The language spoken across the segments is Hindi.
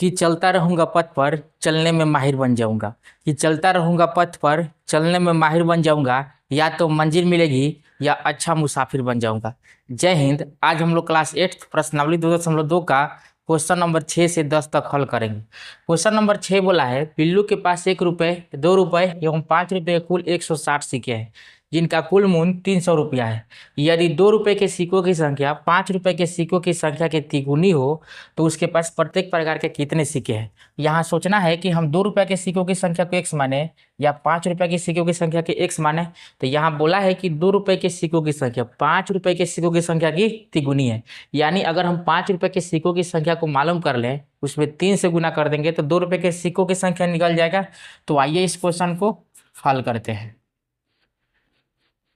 कि चलता रहूंगा पथ पर चलने में माहिर बन जाऊंगा। कि चलता रहूंगा पथ पर चलने में माहिर बन जाऊंगा, या तो मंजिल मिलेगी या अच्छा मुसाफिर बन जाऊंगा। जय हिंद। आज हम लोग क्लास 8 प्रश्नावली 2.2 का क्वेश्चन नंबर 6 से 10 तक हल करेंगे। क्वेश्चन नंबर 6 बोला है, पिल्लू के पास 1 रुपये, 2 रुपये एवं 5 रुपये कुल 160 सिक्के हैं, जिनका कुल मूल्य 300 रुपया है। यदि 2 रुपये के सिक्कों की संख्या 5 रुपये के सिक्कों की संख्या के तिगुनी हो तो उसके पास प्रत्येक प्रकार के कितने सिक्के हैं। यहाँ सोचना है कि हम 2 रुपये के सिक्कों की संख्या को x माने या 5 रुपये के सिक्कों की संख्या के x माने। तो यहाँ बोला है कि 2 रुपये के सिक्कों की संख्या 5 रुपये के सिक्कों की संख्या की तिगुनी है। यानी अगर हम 5 रुपये के सिक्कों की संख्या को मालूम कर लें, उसमें 3 से गुना कर देंगे तो 2 रुपये के सिक्कों की संख्या निकल जाएगा। तो आइए इस क्वेश्चन को हल करते हैं।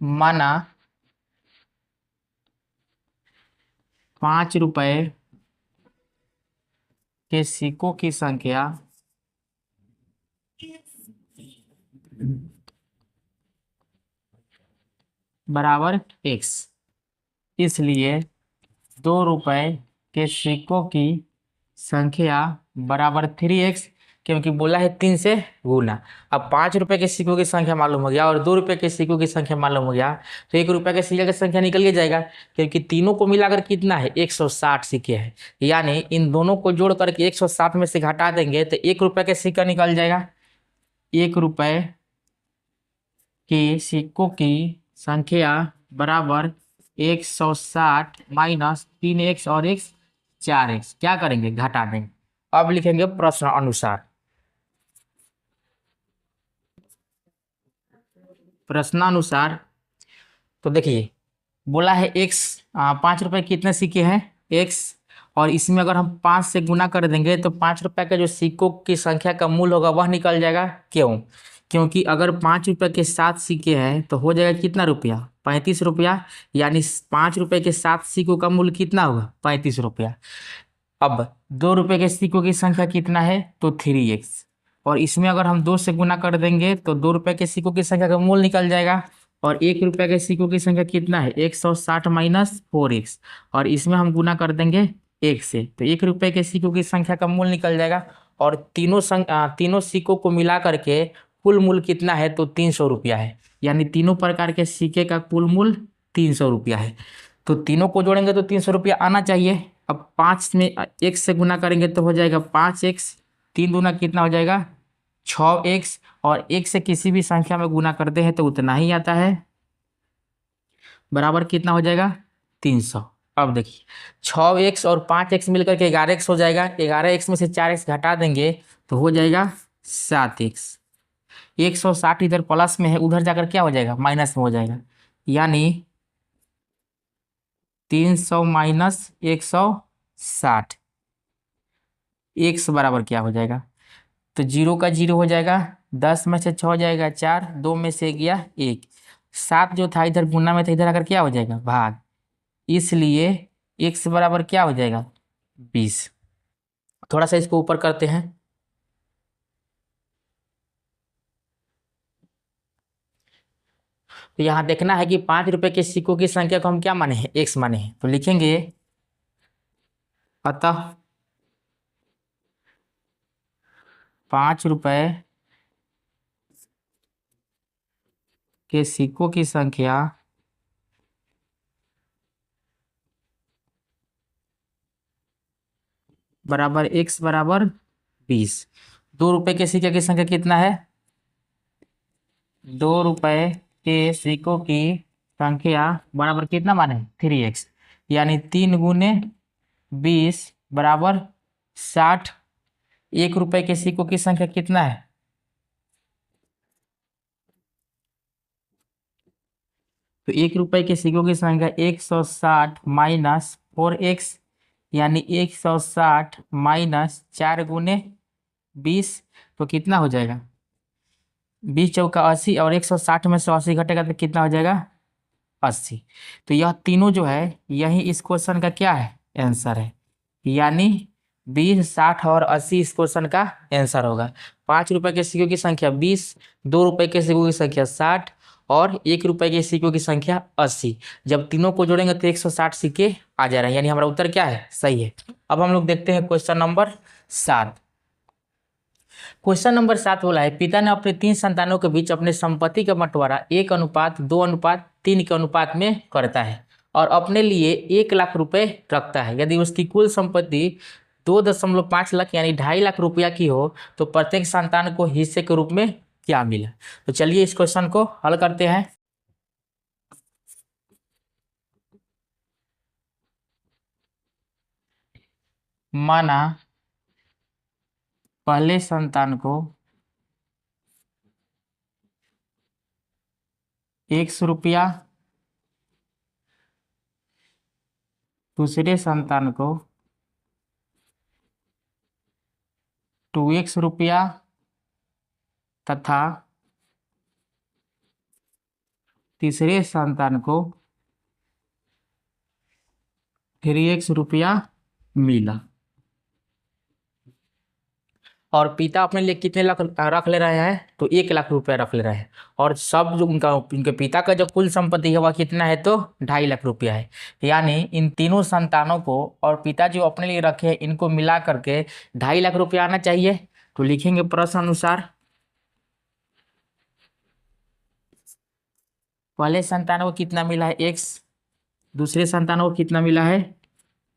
माना 5 रुपये के सिक्कों की संख्या बराबर x, इसलिए 2 रुपये के सिक्कों की संख्या बराबर 3x, क्योंकि बोला है 3 से गुना। अब 5 रुपये के सिक्कों की संख्या मालूम हो गया और 2 रुपये के सिक्कों की संख्या मालूम हो गया, तो 1 रुपये के सिक्के की संख्या निकल के जाएगा, क्योंकि तीनों को मिलाकर कितना है 160 सिक्के हैं। यानी इन दोनों को जोड़ करके 160 में से घटा देंगे तो 1 रुपये का सिक्का निकल जाएगा। 1 रुपये के सिक्कों की संख्या बराबर 160 माइनस 3x और x 4x। क्या करेंगे, घटा देंगे। अब लिखेंगे प्रश्न अनुसार। प्रश्नानुसार तो देखिए बोला है x 5 रुपये कितने सिक्के हैं x, और इसमें अगर हम 5 से गुना कर देंगे तो 5 रुपये का जो सिक्कों की संख्या का मूल्य होगा वह निकल जाएगा। क्यों? क्योंकि अगर 5 रुपये के 7 सिक्के हैं तो हो जाएगा कितना रुपया, 35 रुपया। यानी 5 रुपये के 7 सिक्कों का मूल्य कितना होगा, 35 रुपया। अब 2 रुपये के सिक्कों की संख्या कितना है, तो 3x, और इसमें अगर हम 2 से गुना कर देंगे तो 2 रुपये के सिक्कों की संख्या का मूल्य निकल जाएगा। और 1 रुपये के सिक्कों की संख्या कितना है, 160 माइनस 4x, और इसमें हम गुना कर देंगे 1 से, तो 1 रुपये के सिक्कों की संख्या का मूल्य निकल जाएगा। और तीनों सिक्कों को मिला करके कुल मूल्य कितना है, तो 300 रुपया है। यानी तीनों प्रकार के सिक्के का कुल मूल्य 300 रुपया है। तो तीनों को जोड़ेंगे तो 300 रुपया आना चाहिए। अब 5 में 1 से गुना करेंगे तो हो जाएगा 5x, 3 दूना कितना हो जाएगा 6x, और 1 से किसी भी संख्या में गुना करते हैं तो उतना ही आता है, बराबर कितना हो जाएगा 300। अब देखिए 6x और 5x मिलकर के 11x हो जाएगा। 11x में से 4x घटा देंगे तो हो जाएगा 7x। 160 इधर प्लस में है, उधर जाकर क्या हो जाएगा, माइनस में हो जाएगा। यानी 300 माइनस 160, x बराबर क्या हो जाएगा, तो 0 का 0 हो जाएगा, 10 में से 6 हो जाएगा 4, 2 में से गया 1, 7 जो था इधर गुना में था, इधर आकर क्या हो जाएगा भाग, इसलिए x बराबर क्या हो जाएगा 20। थोड़ा सा इसको ऊपर करते हैं। तो यहाँ देखना है कि 5 रुपये के सिक्कों की संख्या को हम क्या माने हैं, x माने हैं। तो लिखेंगे अतः 5 रुपये के सिक्कों की संख्या बराबर x बराबर 20। 2 रुपये के सिक्के की संख्या कितना है, 2 रुपये के सिक्कों की संख्या बराबर कितना माने 3x, यानी 3 गुने 20 बराबर 60। 1 रुपये के सिक्कों की संख्या कितना है, तो 1 रुपये के सिक्कों की संख्या 160 माइनस 4x, यानी 160 माइनस 4 गुने 20, तो कितना हो जाएगा 20 चौका 80, और 160 में से 80 घटेगा तो कितना हो जाएगा 80। तो यह तीनों जो है यही इस क्वेश्चन का क्या है, आंसर है। यानी 20, 60 और 80 इस क्वेश्चन का आंसर होगा। 5 रुपये के सिक्कों की संख्या 20, 2 रुपये के सिक्कों की संख्या 60 और 1 रुपये के सिक्कों की संख्या 80। जब तीनों को जोड़ेंगे तो 160 सिक्के आ जा रहे हैं, यानी हमारा उत्तर क्या है, सही है। अब हम लोग देखते हैं क्वेश्चन नंबर 7। क्वेश्चन नंबर 7 बोला है पिता ने अपने 3 संतानों के बीच अपने संपत्ति का बंटवारा 1:2:3 के अनुपात में करता है और अपने लिए 1 लाख रुपए रखता है। यदि उसकी कुल संपत्ति 2.5 लाख यानी 2.5 लाख रुपया की हो तो प्रत्येक संतान को हिस्से के रूप में क्या मिला। तो चलिए इस क्वेश्चन को हल करते हैं। माना पहले संतान को 100 रुपया, दूसरे संतान को 2x रुपया तथा तीसरे संतान को 3x रुपया मिला। और पिता अपने लिए कितने लाख रख ले रहे हैं तो 1 लाख रुपया रख ले रहे हैं और सब जो उनके पिता का जो कुल संपत्ति है वह कितना है तो 2.5 लाख रुपया है। यानी इन तीनों संतानों को और पिता जो अपने लिए रखे हैं इनको मिला करके 2.5 लाख रुपया आना चाहिए। तो लिखेंगे प्रश्न अनुसार पहले संतान को कितना मिला है x, दूसरे संतान को कितना मिला है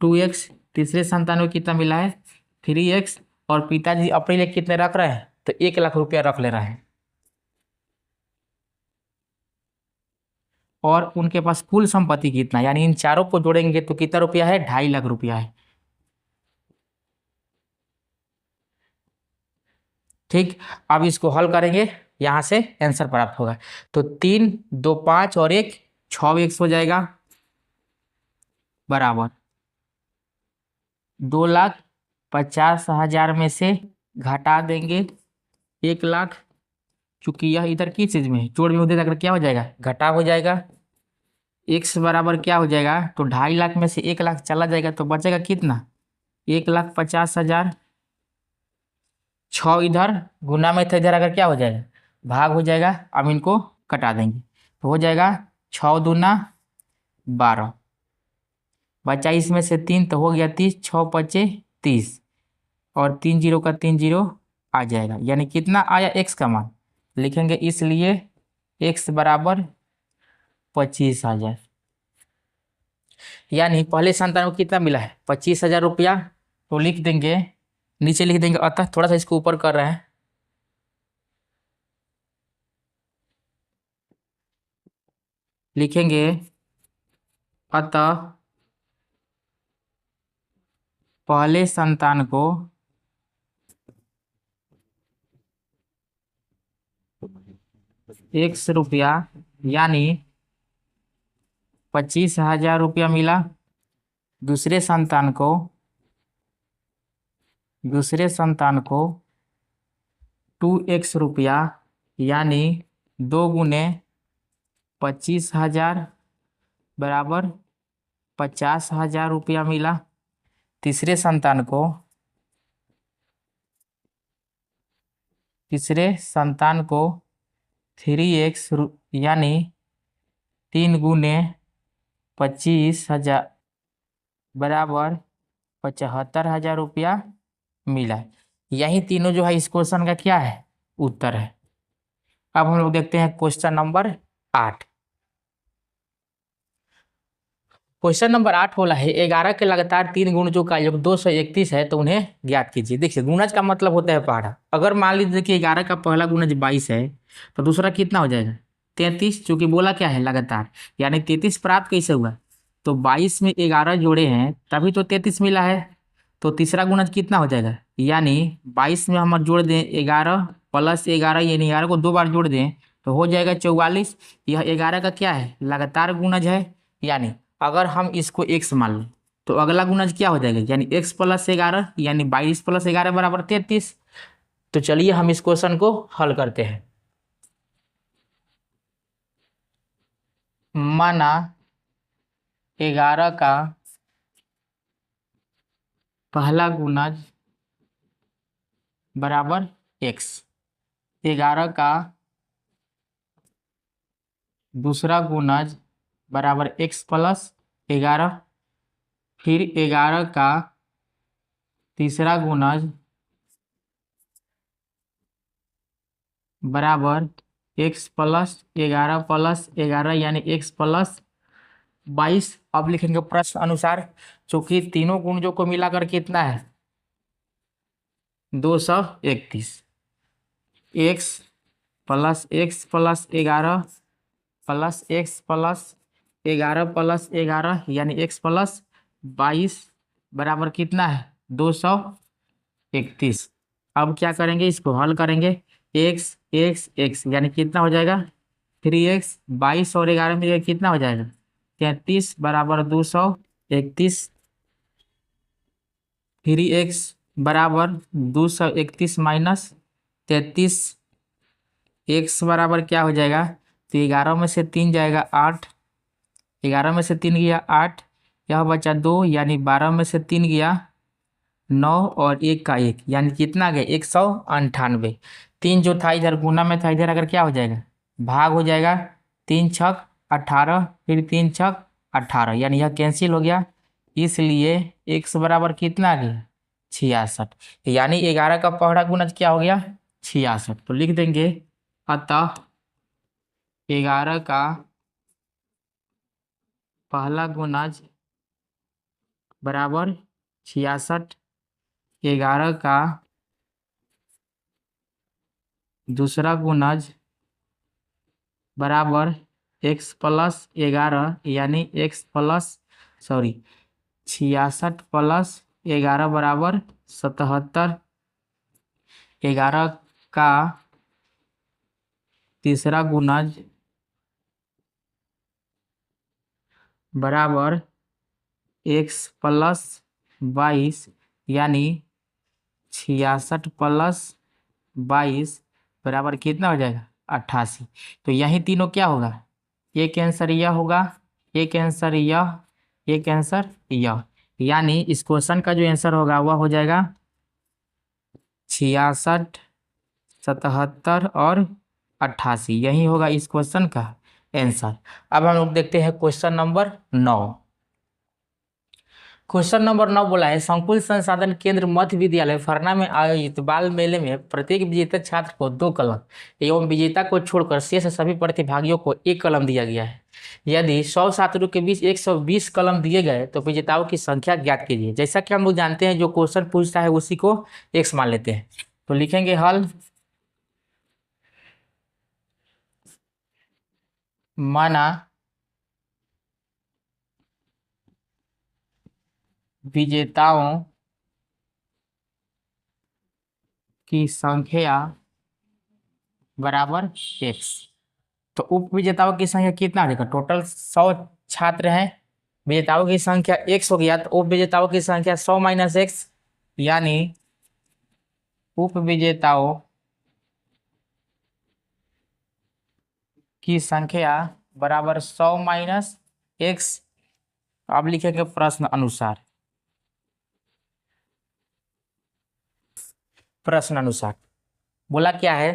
2x, तीसरे संतान को कितना मिला है 3x और पिताजी अपने लिए कितने रख रहे हैं तो 1 लाख रुपया रख ले रहे हैं और उनके पास कुल संपत्ति कितना यानी इन चारों को जोड़ेंगे तो कितना रुपया है 2.5 लाख रुपया है। ठीक, अब इसको हल करेंगे यहां से आंसर प्राप्त होगा। तो 3, 2, 5 और 1 6x हो जाएगा बराबर 2,50,000 में से घटा देंगे 1 लाख, चूंकि यह इधर किस चीज में है जोड़ में उधर जाकर क्या हो जाएगा घटा हो जाएगा। x बराबर क्या हो जाएगा तो 2.5 लाख में से 1 लाख चला जाएगा तो बचेगा कितना 1,50,000। 6 इधर गुना में थे इधर अगर क्या हो जाएगा भाग हो जाएगा। अब इनको कटा देंगे तो हो जाएगा 6 दूना 12, बचा इसमें से 3 तो हो गया 30, 6 बचे 30 और 3 जीरो का 3 जीरो आ जाएगा यानी कितना आया x का मान लिखेंगे इसलिए x बराबर 25,000 यानी पहले संतान को कितना मिला है 25,000 रुपया। तो लिख देंगे नीचे लिख देंगे अतः थोड़ा सा इसको ऊपर कर रहे हैं लिखेंगे अतः पहले संतान को x रुपया यानी 25,000 रुपया मिला। दूसरे संतान को 2x रुपया यानी 2 गुने 25,000 बराबर 50,000 रुपया मिला। तीसरे संतान को 3x यानी 3 गुने 25,000 बराबर 75,000 रुपया मिला। यही तीनों जो है इस क्वेश्चन का क्या है उत्तर है। अब हम लोग देखते हैं क्वेश्चन नंबर 8। क्वेश्चन नंबर 8 बोला है 11 के लगातार 3 गुणजों का योग 231 है तो उन्हें ज्ञात कीजिए। देखिए गुणज का मतलब होता है पहाड़ा। अगर मान लीजिए कि 11 का पहला गुणज 22 है तो दूसरा कितना हो जाएगा 33, चूंकि बोला क्या है लगातार यानी 33 प्राप्त कैसे हुआ तो 22 में 11 जोड़े हैं तभी तो 33 मिला है। तो तीसरा गुणज कितना हो जाएगा यानी 22 में हम जोड़ दें 11 प्लस 11 यानी 11 को 2 बार जोड़ दें तो हो जाएगा 44। यह 11 का क्या है लगातार गुणज है यानी अगर हम इसको x मान लें तो अगला गुणज क्या हो जाएगा यानी x प्लस 11 यानी 22 प्लस 11 बराबर 33। तो चलिए हम इस क्वेश्चन को हल करते हैं। माना 11 का पहला गुणज बराबर x, 11 का दूसरा गुणज बराबर x प्लस 11, फिर 11 का तीसरा गुणज बराबर x प्लस 11 यानी x प्लस 22। अब लिखेंगे प्रश्न अनुसार, चूंकि तीनों गुणजों को मिलाकर कितना है 231। x plus 11 plus x plus 11 यानी x प्लस 22 बराबर कितना है 231। अब क्या करेंगे, इसको हल करेंगे। x यानी कितना हो जाएगा 3x, 22 और 11 में कितना हो जाएगा 33 बराबर 231। 3x बराबर 231 माइनस 33, x बराबर क्या हो जाएगा, तो 11 में से 3 जाएगा 8, 11 में से 3 गया 8, यह बचा 2 यानी 12 में से 3 गया 9 और 1 का 1 यानी कितना आ गया 198। 3 जो था इधर गुना में था, इधर अगर क्या हो जाएगा भाग हो जाएगा, 3 छक 18, फिर 3 छक 18 यानी यह कैंसिल हो गया। इसलिए x बराबर कितना आ गया 66, यानी 11 का पहला गुणज क्या हो गया 66। तो लिख देंगे अतः 11 का पहला गुणज बराबर 66, 11 का दूसरा गुणज बराबर x प्लस 11 यानी x प्लस 66 प्लस 11 बराबर 77। 11 का तीसरा गुणज बराबर x प्लस 22 यानी 66 प्लस 22 बराबर कितना हो जाएगा 88। तो यही तीनों क्या होगा, एक आंसर यह होगा, एक आंसर यह, एक आंसर यह, यानी इस क्वेश्चन का जो आंसर होगा वह हो जाएगा 66, 77 और 88, यही होगा इस क्वेश्चन का आंसर। अब हम लोग देखते हैं क्वेश्चन नंबर 9। क्वेश्चन नंबर 9 बोला है, संकुल संसाधन केंद्र मध्य विद्यालय फरना में आयोजित बाल मेले में प्रत्येक विजेता छात्र को 2 कलम एवं विजेता को छोड़कर शेष सभी प्रतिभागियों को 1 कलम दिया गया है। यदि 100 छात्रों के बीच 120 कलम दिए गए तो विजेताओं की संख्या ज्ञात कीजिए। जैसा कि हम लोग जानते हैं जो क्वेश्चन पूछता है उसी को x मान लेते हैं। तो लिखेंगे हल, माना विजेताओं की संख्या बराबर x। तो उप विजेताओं की संख्या कितना हो जाएगा, टोटल 100 छात्र हैं, विजेताओं की संख्या x हो गया, तो उप विजेताओं की संख्या 100 माइनस x यानी उप विजेताओं की संख्या बराबर 100 माइनस x। अब लिखेंगे प्रश्न अनुसार, प्रश्न अनुसार बोला क्या है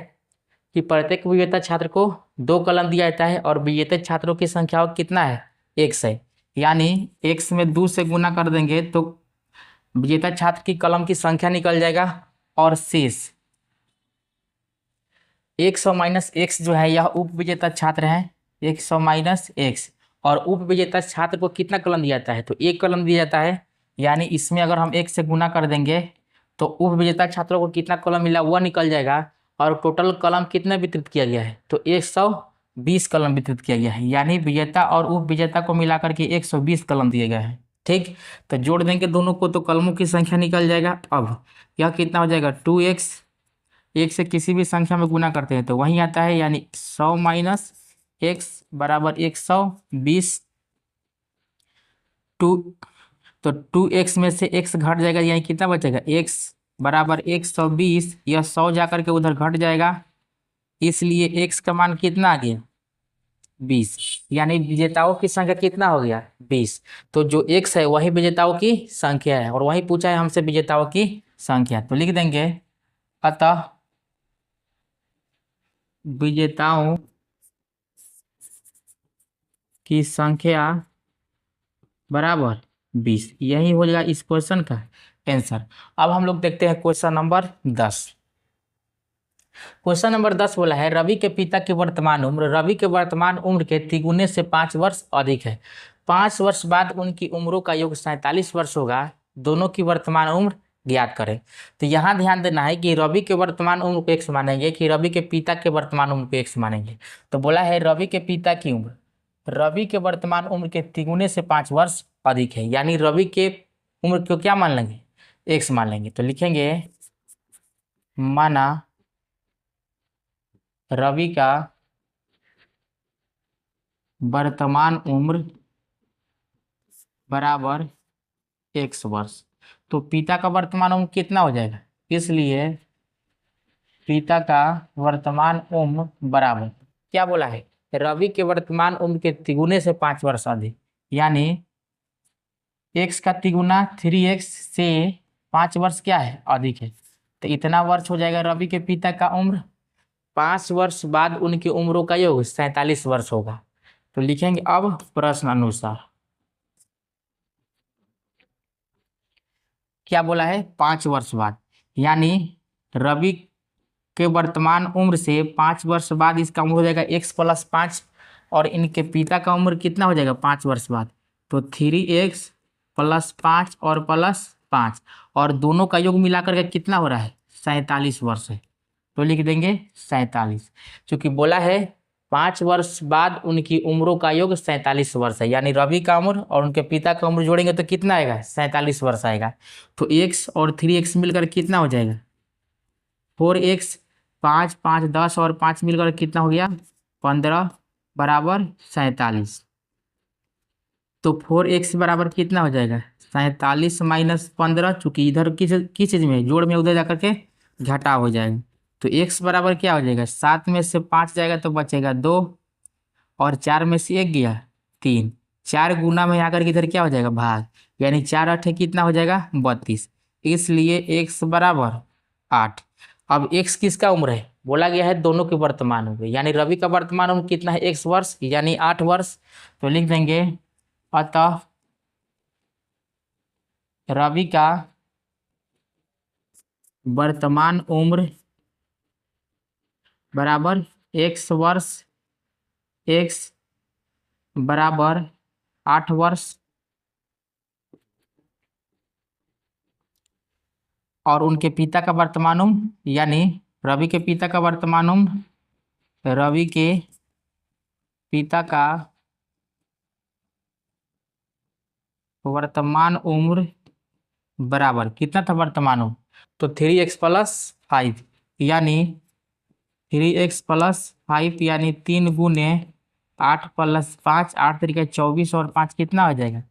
कि प्रत्येक विजेता छात्र को 2 कलम दिया जाता है और विजेता छात्रों की संख्या कितना है x है, यानी x में 2 से गुना कर देंगे तो विजेता छात्र की कलम की संख्या निकल जाएगा और शेष 100 माइनस x जो है यह उप विजेता छात्र है, 100 माइनस x, और उप विजेता छात्र को कितना कलम दिया जाता है तो 1 कलम दिया जाता है, यानी इसमें अगर हम 1 से गुना कर देंगे तो उप विजेता छात्रों को कितना कलम मिला वह निकल जाएगा। और टोटल कलम कितना वितरित किया गया है तो 120 कलम वितरित किया गया है, यानी विजेता और उप विजेता को मिलाकर के 120 कलम दिए गए हैं। ठीक, तो जोड़ देंगे दोनों को तो कलमों की संख्या निकल जाएगा। अब यह कितना हो जाएगा 2x, एक से किसी भी संख्या में गुना करते हैं तो वही आता है, यानी 100 माइनस x बराबर 120। 2, तो 2x में से x घट जाएगा यानी कितना बचेगा x बराबर 120, यह 100 जाकर के उधर घट जाएगा, इसलिए x का मान कितना आ गया 20, यानी विजेताओं की संख्या कितना हो गया 20। तो जो x है वही विजेताओं की संख्या है और वही पूछा है हमसे विजेताओं की संख्या। तो लिख देंगे अतः विजेताओं की संख्या बराबर 20, यही हो जाएगा इस क्वेश्चन का आंसर। अब हम लोग देखते हैं क्वेश्चन नंबर 10। क्वेश्चन नंबर 10 बोला है रवि के पिता की वर्तमान उम्र, रवि के वर्तमान उम्र के तिगुने से 5 वर्ष अधिक है। 5 वर्ष बाद उनकी उम्रों का योग 47 वर्ष होगा। दोनों की वर्तमान उम्र ज्ञात करें। तो यहाँ ध्यान देना है कि रवि के वर्तमान उम्र को x मानेंगे कि रवि के पिता के वर्तमान उम्र को x मानेंगे। तो बोला है रवि के पिता की उम्र, रवि के वर्तमान उम्र के तिगुने से 5 वर्ष अधिक है, यानी रवि के उम्र को क्या मान लेंगे, x मान लेंगे। तो लिखेंगे माना रवि का वर्तमान उम्र बराबर x वर्ष। तो पिता का वर्तमान उम्र कितना हो जाएगा, इसलिए पिता का वर्तमान उम्र बराबर क्या बोला है, रवि के वर्तमान उम्र के तिगुने से 5 वर्ष अधिक, यानी x का तिगुना 3x से 5 वर्ष क्या है, अधिक है। तो इतना वर्ष हो जाएगा रवि के पिता का उम्र। 5 वर्ष बाद उनकी उम्रों का योग 47 वर्ष होगा। तो लिखेंगे अब प्रश्न अनुसार क्या बोला है, 5 वर्ष बाद, यानी रवि के वर्तमान उम्र से 5 वर्ष बाद इसका उम्र हो जाएगा x+5, और इनके पिता का उम्र कितना हो जाएगा 5 वर्ष बाद, तो 3x+5 और +5, और दोनों का योग मिलाकर के कितना हो रहा है, 47 वर्ष है। तो लिख देंगे 47, क्योंकि बोला है 5 वर्ष बाद उनकी उम्रों का योग 47 वर्ष है, यानी रवि का उम्र और उनके पिता का उम्र जोड़ेंगे तो कितना आएगा, 47 वर्ष आएगा। तो x और 3x मिलकर कितना हो जाएगा, 4x, 5 5 10 और 5 मिलकर कितना हो गया, 15 बराबर 47। तो 4x बराबर कितना हो जाएगा, 47 - 15, चूंकि इधर किस चीज़ में जोड़ में, उधर जाकर के घटा हो जाएगा। तो x बराबर क्या हो जाएगा, 7 में से 5 जाएगा तो बचेगा 2, और 4 में से 1 गया 3, 4 गुना में आकर के इधर क्या हो जाएगा, भाग, यानी 4 8 कितना हो जाएगा, 32। इसलिए x बराबर 8। अब x किसका उम्र है, बोला गया है दोनों के वर्तमान उम्र, यानी रवि का वर्तमान उम्र कितना है, x वर्ष, यानी 8 वर्ष। तो लिख देंगे अतः रवि का वर्तमान उम्र बराबर x वर्ष, x बराबर 8 वर्ष, और उनके पिता का वर्तमान उम्र, यानी रवि के पिता का वर्तमान उम्र, रवि के पिता का वर्तमान उम्र बराबर कितना था वर्तमान उम्र, तो 3x+5, यानी 3x+5, यानी 3 गुने 8 + 5, 8 तरीका 24, और 5 कितना हो जाएगा,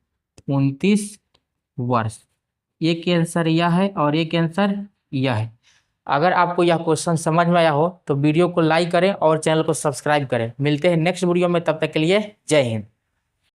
29 वर्ष। एक आंसर यह है और एक आंसर यह है। अगर आपको यह क्वेश्चन समझ में आया हो तो वीडियो को लाइक करें और चैनल को सब्सक्राइब करें। मिलते हैं नेक्स्ट वीडियो में, तब तक के लिए जय हिंद।